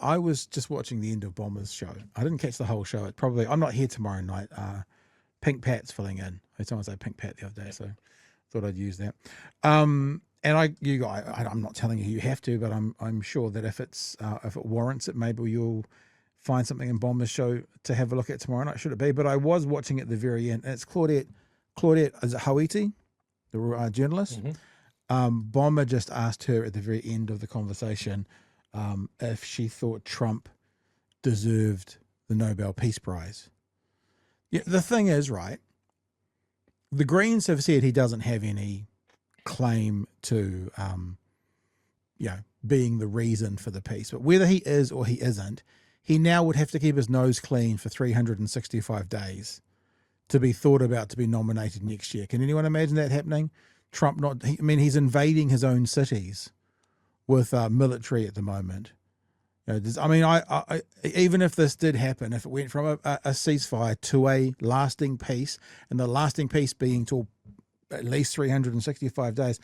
I was just watching the end of Bomber's show. I didn't catch the whole show. I'm not here tomorrow night. Pink Pat's filling in. I heard someone say Pink Pat the other day, so thought I'd use that. And I'm not telling you have to, but I'm sure that if it warrants it, maybe you'll find something in Bomber's show to have a look at tomorrow night. Should it be? But I was watching at the very end, and it's Claudette. Is it Hawiti, the journalist? Mm-hmm. Bomber just asked her at the very end of the conversation if she thought Trump deserved the Nobel Peace Prize. Yeah, the thing is, right, the Greens have said he doesn't have any claim to being the reason for the peace, but whether he is or he isn't, he now would have to keep his nose clean for 365 days to be thought about to be nominated next year. Can anyone imagine that happening? Trump he's invading his own cities with military at the moment. I even if this did happen, if it went from a ceasefire to a lasting peace, and the lasting peace being till at least 365 days,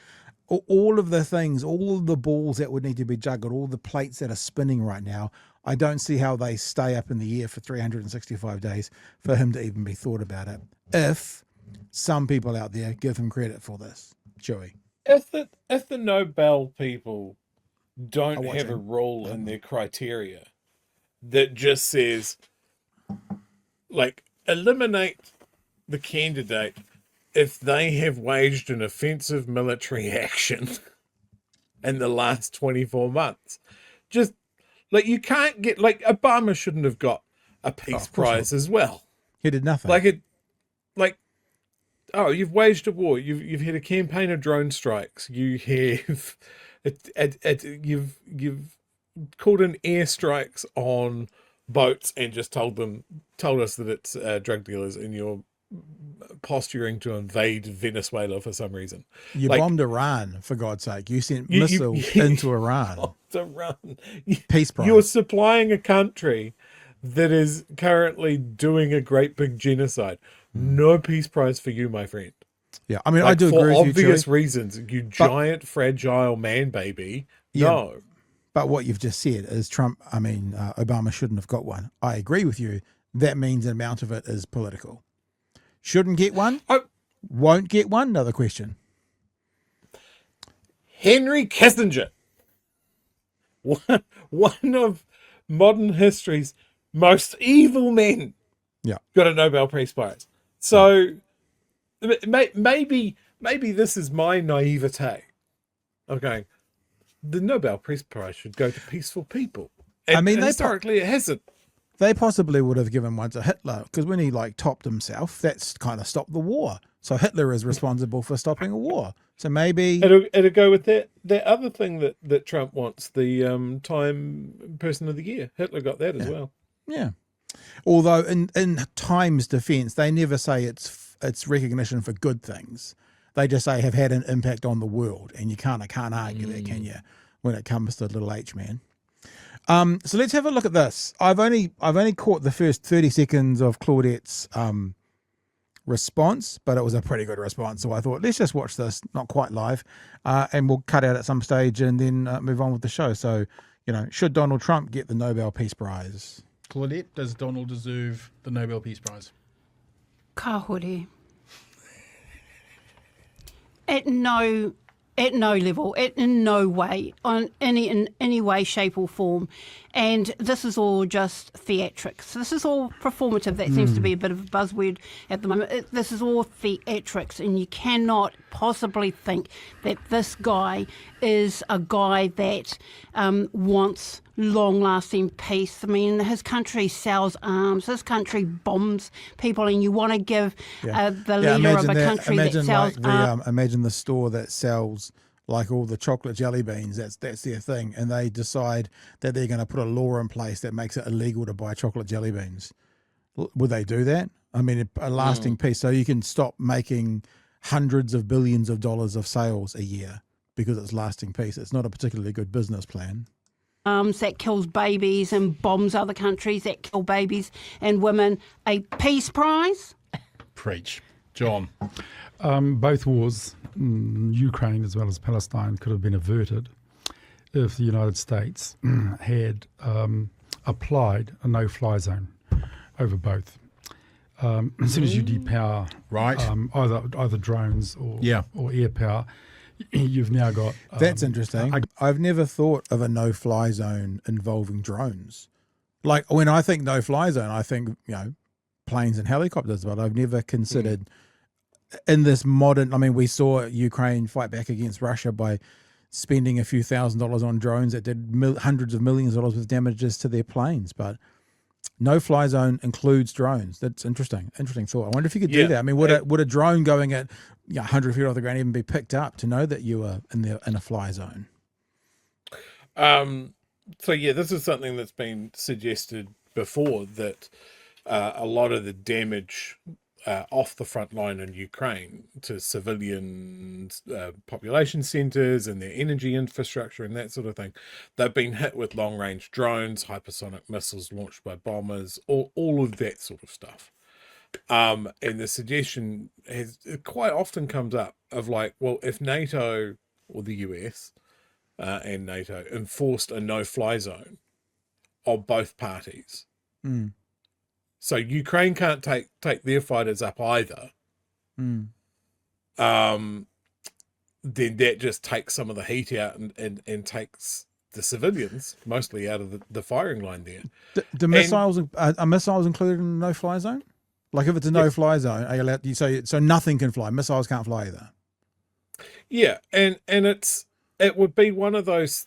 all of the things, all of the balls that would need to be juggled, all the plates that are spinning right now, I don't see how they stay up in the air for 365 days for him to even be thought about it. If some people out there give him credit for this, Chewie. If the Nobel people don't have a rule in their criteria that just says, like, eliminate the candidate if they have waged an offensive military action in the last 24 months. Just, like, you can't get, like, Obama shouldn't have got a peace prize as well. He did nothing. You've waged a war. You've had a campaign of drone strikes. You have, you've called in airstrikes on boats and just told us that it's drug dealers, and you're posturing to invade Venezuela for some reason. You bombed Iran, for God's sake. You sent missiles into Iran. Peace prize. You're supplying a country that is currently doing a great big genocide. No peace prize for you, my friend. Yeah, I mean, I do agree with you, for obvious reasons. You giant, fragile man baby. Yeah, no. But what you've just said is Obama shouldn't have got one. I agree with you. That means an amount of it is political. Shouldn't get one. Won't get one. Another question. Henry Kissinger, one of modern history's most evil men, got a Nobel Peace Prize. So maybe this is my naivete of going, the Nobel Peace Prize should go to peaceful people. And historically it hasn't. They possibly would have given one to Hitler, because when he topped himself, that's kind of stopped the war. So Hitler is responsible for stopping a war. So maybe it'll go with that other thing that Trump wants, the Time Person of the Year. Hitler got that as well. Yeah. Although in Time's defense, they never say it's recognition for good things. They just say have had an impact on the world, and you can't argue that, can you? When it comes to little H man. So let's have a look at this. I've only caught the first 30 seconds of Claudette's response, but it was a pretty good response. So I thought, let's just watch this, not quite live, and we'll cut out at some stage and then move on with the show. So, should Donald Trump get the Nobel Peace Prize? Claudette, does Donald deserve the Nobel Peace Prize? Ka hore. At no level, in no way, in any way, shape or form. And this is all just theatrics. This is all performative. That seems to be a bit of a buzzword at the moment. This is all theatrics, and you cannot possibly think that this guy is a guy that wants long-lasting peace. I mean, his country sells arms. His country bombs people, and you want to give the leader of a country that sells arms. Imagine the store that sells all the chocolate jelly beans. That's their thing, and they decide that they're going to put a law in place that makes it illegal to buy chocolate jelly beans. Would they do that? I mean, a lasting peace, so you can stop making hundreds of billions of dollars of sales a year because it's lasting peace. It's not a particularly good business plan. That kills babies and bombs other countries that kill babies and women. A peace prize? Preach. John. Both wars, Ukraine as well as Palestine, could have been averted if the United States had applied a no-fly zone over both. As soon as you depower Right. either drones or Yeah. or air power, you've now got... That's interesting. I've never thought of a no-fly zone involving drones. Like when I think no-fly zone, I think, planes and helicopters, but I've never considered in this modern, I mean, we saw Ukraine fight back against Russia by spending a few $1,000s on drones that did hundreds of millions of dollars with damages to their planes, but no-fly zone includes drones. That's interesting. Interesting thought. I wonder if you could do that. I mean, would a drone going at 100 feet off the ground even be picked up to know that you were in a fly zone? So yeah, this is something that's been suggested before, that a lot of the damage off the front line in Ukraine to civilian population centers and their energy infrastructure and that sort of thing, they've been hit with long-range drones, hypersonic missiles launched by bombers, all of that sort of stuff. And the suggestion quite often comes up of like, well, if NATO or the US and NATO enforced a no-fly zone of both parties, so Ukraine can't take their fighters up either, then that just takes some of the heat out and takes the civilians mostly out of the firing line there. Do missiles are missiles included in a no-fly zone? Like if it's a no-fly zone, are you allowed? So nothing can fly. Missiles can't fly either. Yeah, and it would be one of those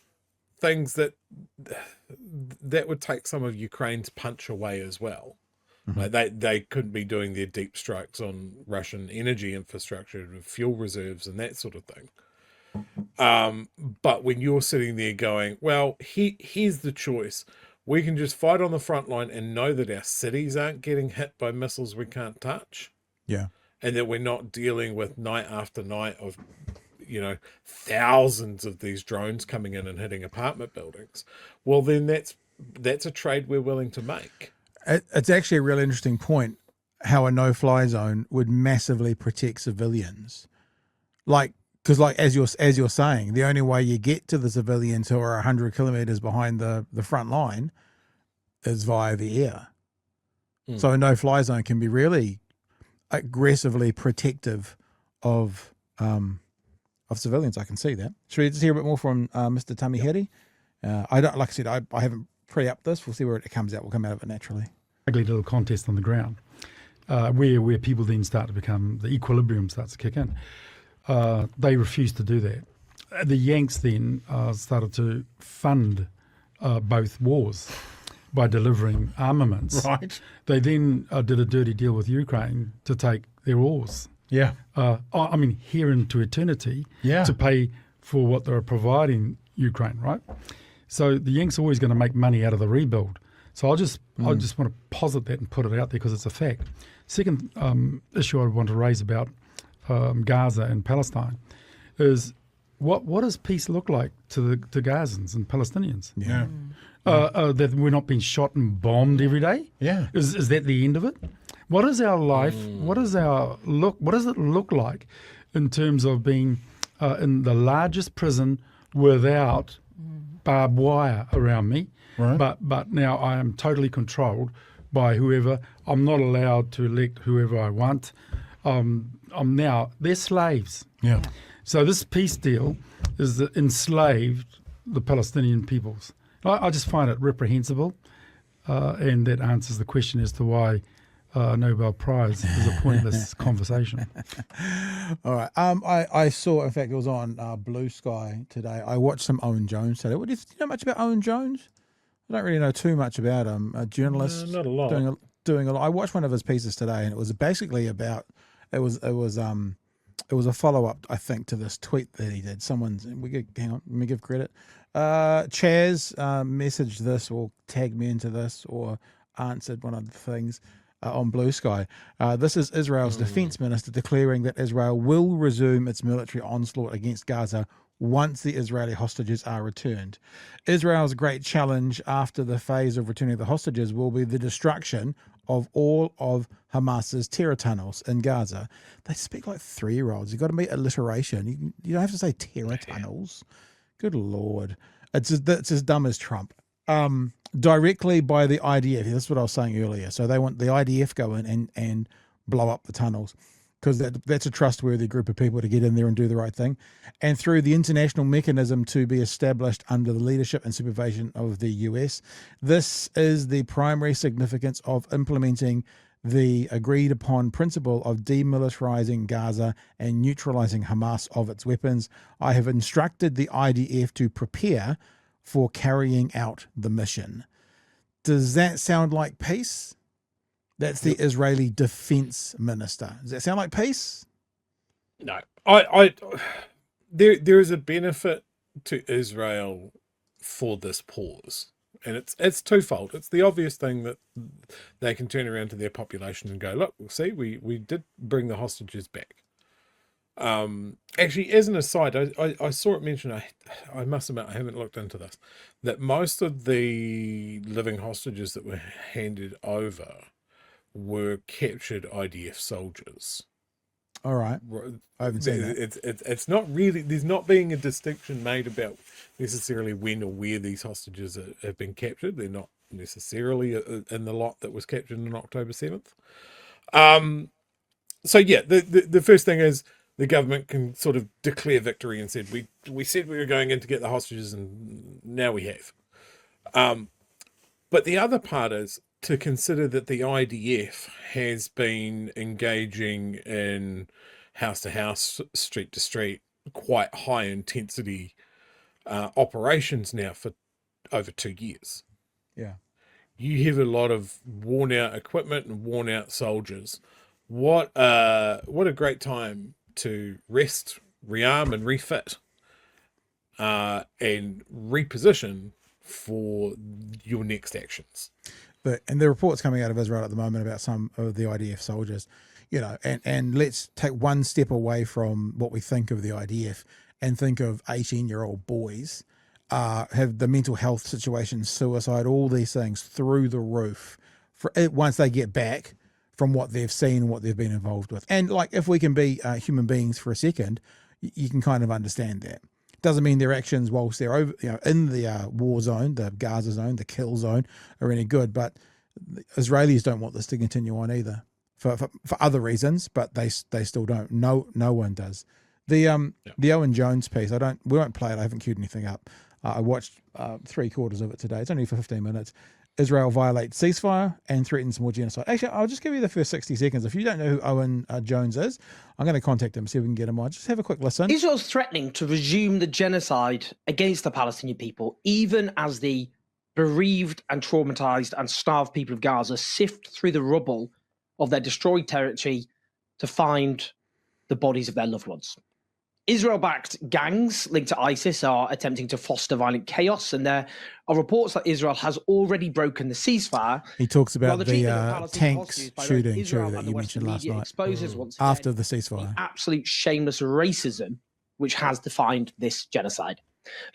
things that would take some of Ukraine's punch away as well. Like they couldn't be doing their deep strikes on Russian energy infrastructure, fuel reserves, and that sort of thing. But when you're sitting there going, well, here's the choice. We can just fight on the front line and know that our cities aren't getting hit by missiles we can't touch. Yeah. And that we're not dealing with night after night of, thousands of these drones coming in and hitting apartment buildings. Well, then that's a trade we're willing to make. It's actually a really interesting point how a no-fly zone would massively protect civilians. Because as you're saying, the only way you get to the civilians who are 100 kilometers behind the front line is via the air. So a no-fly zone can be really aggressively protective of civilians. I can see that. Should we just hear a bit more from Mr. Tamiheri? I don't, like I said, I haven't pre-upped this. We'll see where it comes out. We'll come out of it naturally. Ugly little contest on the ground, where people then start to become, the equilibrium starts to kick in. They refused to do that. The Yanks then started to fund both wars by delivering armaments. Right. They then did a dirty deal with Ukraine to take their ores. Yeah. Here into eternity, Yeah. to pay for what they're providing Ukraine, right? So the Yanks are always going to make money out of the rebuild. So I just want to posit that and put it out there because it's a fact. Second issue I want to raise about Gaza and Palestine is what does peace look like to Gazans and Palestinians? Yeah. That we're not being shot and bombed every day? Yeah. Is that the end of it? What is our life? What is our look? What does it look like in terms of being in the largest prison without barbed wire around me? Right. But now I am totally controlled by whoever. I'm not allowed to elect whoever I want. They're slaves. Yeah. So this peace deal is enslaved the Palestinian peoples. I just find it reprehensible, and that answers the question as to why Nobel Prize is a pointless conversation. All right. I saw, in fact, it was on Blue Sky today. I watched some Owen Jones today. Do you know much about Owen Jones? I don't really know too much about him. A journalist, not a lot. Doing a lot. I watched one of his pieces today, and it was basically about it was a follow up, I think, to this tweet that he did. Hang on, let me give credit. Chaz messaged this or tagged me into this or answered one of the things on Blue Sky. This is Israel's defense minister declaring that Israel will resume its military onslaught against Gaza once the Israeli hostages are returned. Israel's great challenge after the phase of returning the hostages will be the destruction of all of Hamas's terror tunnels in Gaza. They speak like 3-year-olds. You've got to meet alliteration. You don't have to say terror tunnels. Good Lord. It's as dumb as Trump. Directly by the IDF. That's what I was saying earlier. So they want the IDF go in and blow up the tunnels, because that's a trustworthy group of people to get in there and do the right thing. And through the international mechanism to be established under the leadership and supervision of the US, this is the primary significance of implementing the agreed upon principle of demilitarizing Gaza and neutralizing Hamas of its weapons. I have instructed the IDF to prepare for carrying out the mission. Does that sound like peace? That's the Israeli defense minister. Does that sound like peace? No, there is a benefit to Israel for this pause, and it's twofold. It's the obvious thing that they can turn around to their population and go, look, see, we did bring the hostages back. Actually, as an aside, I saw it mentioned, I must admit I haven't looked into this, that most of the living hostages that were handed over were captured IDF soldiers. All right. I haven't seen that. It's not really, there's not being a distinction made about necessarily when or where these hostages have been captured. They're not necessarily in the lot that was captured on October 7th. So yeah, the first thing is the government can sort of declare victory and said, we said we were going in to get the hostages and now we have. But the other part is to consider that the IDF has been engaging in house to house, street to street, quite high intensity operations now for over 2 years. Yeah. You have a lot of worn out equipment and worn out soldiers. What a great time to rest, rearm and refit and reposition for your next actions. And the reports coming out of Israel at the moment about some of the IDF soldiers, and let's take one step away from what we think of the IDF and think of 18-year-old boys have the mental health situation, suicide, all these things through the roof once they get back from what they've seen and what they've been involved with. And like, if we can be human beings for a second, you can kind of understand that. Doesn't mean their actions whilst they're over, in the war zone, the Gaza zone, the kill zone, are any good. But the Israelis don't want this to continue on either, for other reasons. But they still don't. No one does. The Owen Jones piece, we won't play it. I haven't queued anything up. I watched 3/4 of it today. It's only for 15 minutes. Israel violates ceasefire and threatens more genocide. Actually, I'll just give you the first 60 seconds. If you don't know who Owen Jones is, I'm going to contact him, see if we can get him on. Just have a quick listen. Israel's threatening to resume the genocide against the Palestinian people, even as the bereaved and traumatized and starved people of Gaza sift through the rubble of their destroyed territory to find the bodies of their loved ones. Israel-backed gangs linked to ISIS are attempting to foster violent chaos, and there are reports that Israel has already broken the ceasefire. He talks about the tanks shooting that you mentioned last night after the ceasefire. The absolute shameless racism which has defined this genocide.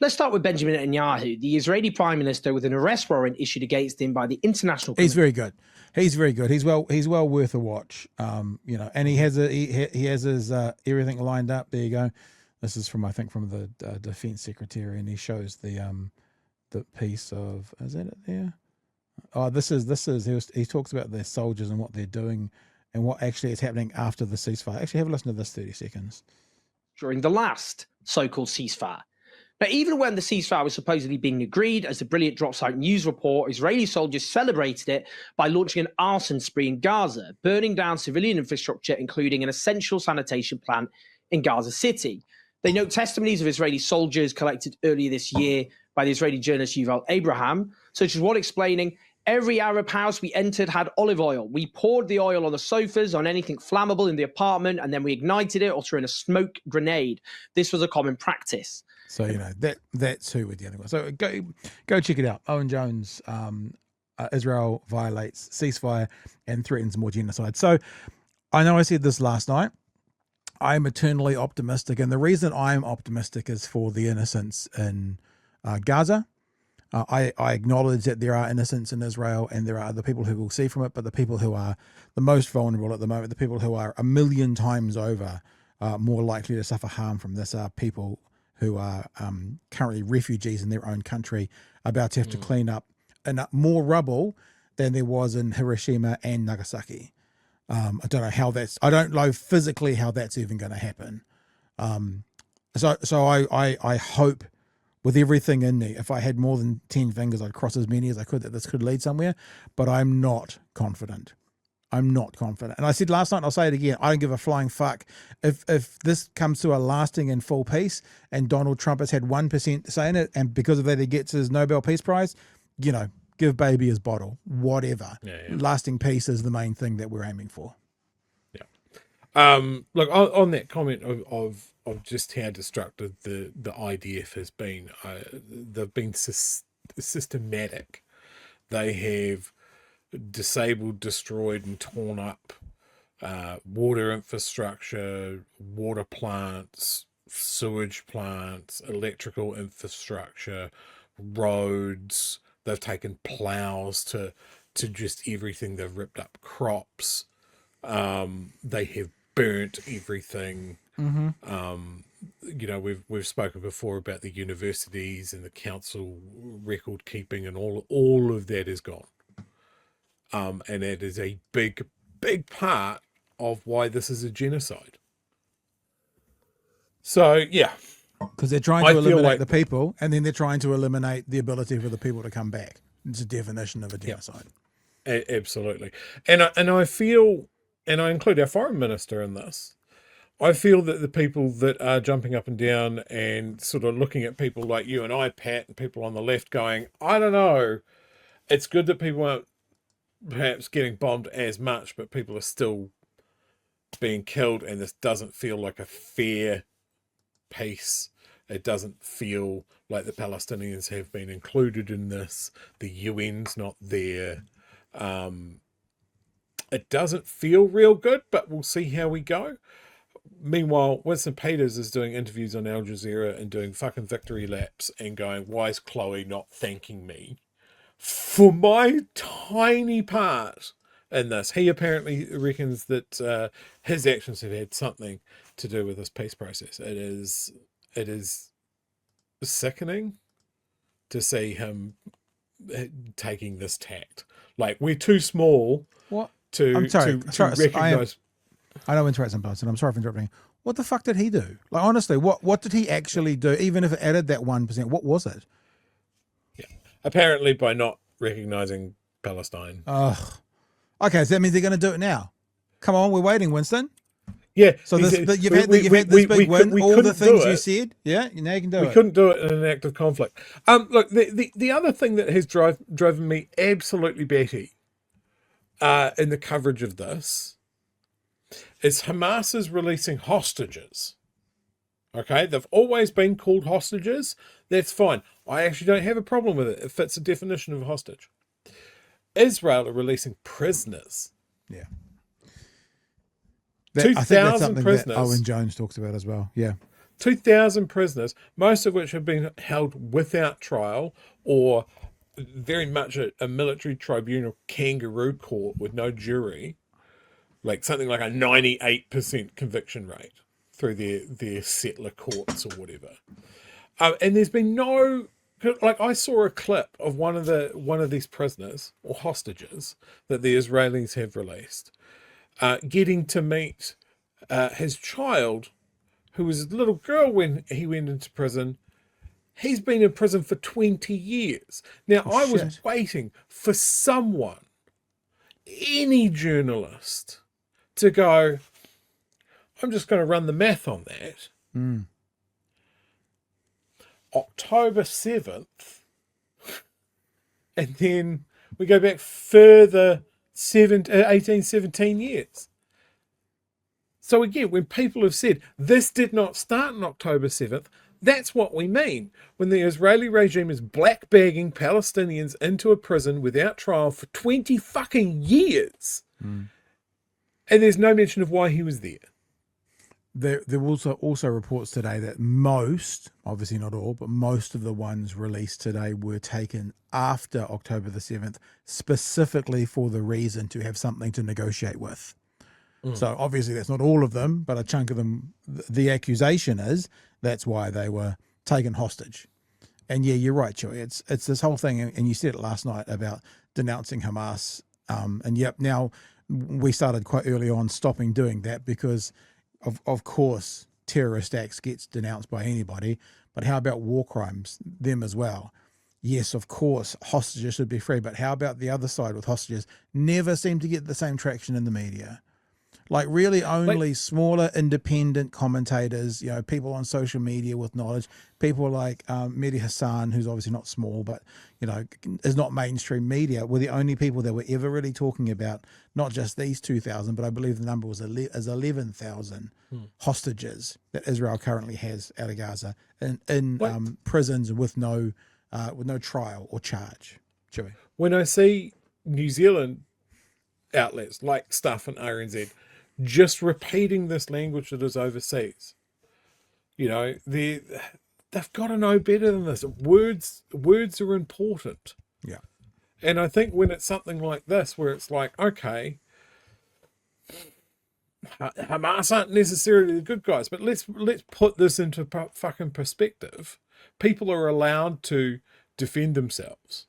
Let's start with Benjamin Netanyahu, the Israeli prime minister, with an arrest warrant issued against him by the international. He's very good. He's very good. He's well worth a watch. And he has his everything lined up. There you go. This is from the defense secretary, and he shows the piece of, is that it there? Oh, this is he talks about the soldiers and what they're doing and what actually is happening after the ceasefire. Actually, have a listen to this 30 seconds. During the last so-called ceasefire. Now, even when the ceasefire was supposedly being agreed, as the brilliant Dropsite News report, Israeli soldiers celebrated it by launching an arson spree in Gaza, burning down civilian infrastructure, including an essential sanitation plant in Gaza City. They note testimonies of Israeli soldiers collected earlier this year by the Israeli journalist Yuval Abraham, such as one explaining, every Arab house we entered had olive oil. We poured the oil on the sofas, on anything flammable in the apartment, and then we ignited it or threw in a smoke grenade. This was a common practice. So, that's who we're dealing with. So go check it out. Owen Jones, Israel violates ceasefire and threatens more genocide. So I know I said this last night. I'm eternally optimistic. And the reason I'm optimistic is for the innocents in Gaza. I acknowledge that there are innocents in Israel and there are the people who will see from it, but the people who are the most vulnerable at the moment, the people who are 1,000,000 times over more likely to suffer harm from this, are people who are currently refugees in their own country, about to have to clean up more rubble than there was in Hiroshima and Nagasaki. I don't know I don't know physically how that's even going to happen. So I hope with everything in me, if I had more than 10 fingers, I'd cross as many as I could that this could lead somewhere, but I'm not confident. I'm not confident. And I said last night, and I'll say it again, I don't give a flying fuck if this comes to a lasting and full peace and Donald Trump has had 1% say in it, and because of that he gets his Nobel Peace Prize, give baby his bottle, whatever. Lasting peace is the main thing that we're aiming for. Look, on that comment of just how destructive the IDF has been, they've been systematic. They have disabled, destroyed, and torn up water infrastructure, water plants, sewage plants, electrical infrastructure, roads. They've taken plows to just everything. They've ripped up crops. They have burnt everything. We've spoken before about the universities and the council record keeping, and all of that is gone. And it is a big part of why this is a genocide. So yeah, because they're trying to eliminate the people, and then they're trying to eliminate the ability for the people to come back. It's a definition of a genocide. Absolutely. And I feel, and I include our foreign minister in this, I feel that the people that are jumping up and down and sort of looking at people like you and I, Pat, and people on the left going, I don't know, it's good that people aren't perhaps getting bombed as much, but people are still being killed, and this doesn't feel like a fair peace. It doesn't feel like the Palestinians have been included in this. The UN's not there. It doesn't feel real good, but we'll see how we go. Meanwhile, Winston Peters is doing interviews on Al Jazeera and doing fucking victory laps and going, why is Chloe not thanking me for my tiny part in this? He apparently reckons that his actions have had something to do with this peace process. It is sickening to see him taking this tact. Like, we're too small to recognize. I know interrupt sometimes, and I'm sorry for interrupting. What the fuck did he do? Like, honestly, what did he actually do? Even if it added that 1%, what was it? Yeah, apparently by not recognizing Palestine. Ugh. Okay, so that means they're going to do it now. Come on, we're waiting, Winston. Yeah. So you've had this big win. All the things you said. Yeah, now you can do it. We couldn't do it in an act of conflict. Look, the other thing that has driven me absolutely batty in the coverage of this is Hamas is releasing hostages. Okay, they've always been called hostages. That's fine. I actually don't have a problem with it. It fits the definition of a hostage. Israel are releasing prisoners. Yeah. 2,000 prisoners. That Owen Jones talks about as well. Yeah. 2,000 prisoners, most of which have been held without trial or very much a military tribunal kangaroo court with no jury, like something like a 98% conviction rate through their settler courts or whatever. And there's been no, like, I saw a clip of one of these prisoners or hostages that the Israelis have released, getting to meet his child, who was a little girl when he went into prison. He's been in prison for 20 years. Now, I was waiting for someone, any journalist, to go, I'm just going to run the math on that. October 7th, and then we go back further 18, 17 years. So again, when people have said this did not start on October 7th, that's what we mean. When the Israeli regime is black-bagging Palestinians into a prison without trial for 20 fucking years. And there's no mention of why he was there. There were also reports today that most, obviously not all, but most of the ones released today were taken after October the 7th, specifically for the reason to have something to negotiate with. So obviously that's not all of them, but a chunk of them, the accusation is that's why they were taken hostage. And yeah, you're right, Chewie. It's this whole thing, and you said it last night about denouncing Hamas. And yep, now we started quite early on stopping doing that because, of course, terrorist acts gets denounced by anybody. But how about war crimes, them as well? Yes, of course, hostages should be free. But how about the other side with hostages? Never seem to get the same traction in the media. Like really only smaller independent commentators, people on social media with knowledge, people like Mehdi Hassan, who's obviously not small, but, is not mainstream media, were the only people that were ever really talking about not just these 2,000, but I believe the number was 11,000 hostages that Israel currently has out of Gaza in prisons with no trial or charge. Chewie. When I see New Zealand outlets like Stuff and RNZ just repeating this language that is overseas, they've got to know better than this. Words are important. Yeah. And I think when it's something like this, where it's like, okay, Hamas aren't necessarily the good guys, but let's put this into fucking perspective. People are allowed to defend themselves.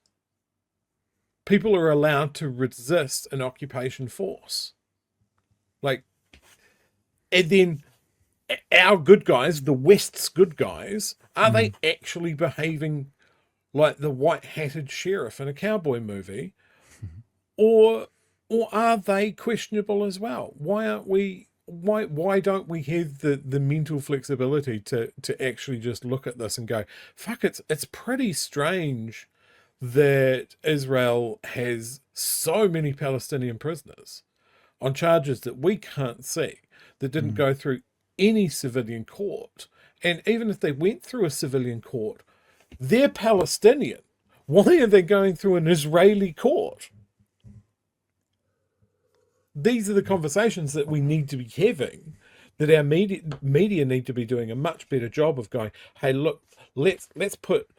People are allowed to resist an occupation force. And then our good guys, the West's good guys, are they actually behaving like the white-hatted sheriff in a cowboy movie? Or are they questionable as well? Why don't we have the mental flexibility to actually just look at this and go, fuck, it's pretty strange that Israel has so many Palestinian prisoners on charges that we can't see, that didn't go through any civilian court. And even if they went through a civilian court, they're Palestinian. Why are they going through an Israeli court? These are the conversations that we need to be having, that our media need to be doing a much better job of going, hey, look, let's put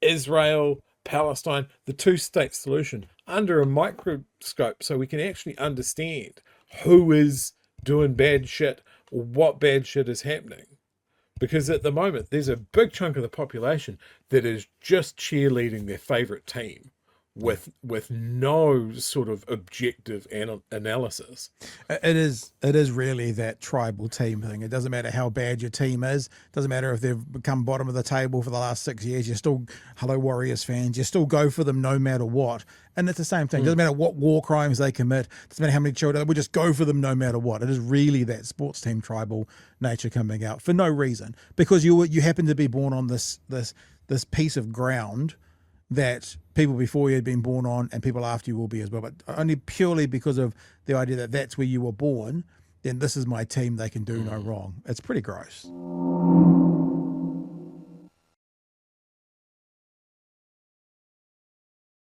Israel, Palestine, the two-state solution under a microscope so we can actually understand who is doing bad shit or what bad shit is happening. Because at the moment, there's a big chunk of the population that is just cheerleading their favorite team with no sort of objective analysis. It is really that tribal team thing. It doesn't matter how bad your team is. It doesn't matter if they've become bottom of the table for the last 6 years. You're still, hello Warriors fans, you still go for them no matter what. And it's the same thing. It doesn't matter what war crimes they commit. It doesn't matter how many children. We just go for them no matter what. It is really that sports team tribal nature coming out for no reason, because you happen to be born on this piece of ground that people before you had been born on and people after you will be as well, but only purely because of the idea that that's where you were born, then this is my team, they can do no wrong. It's pretty gross.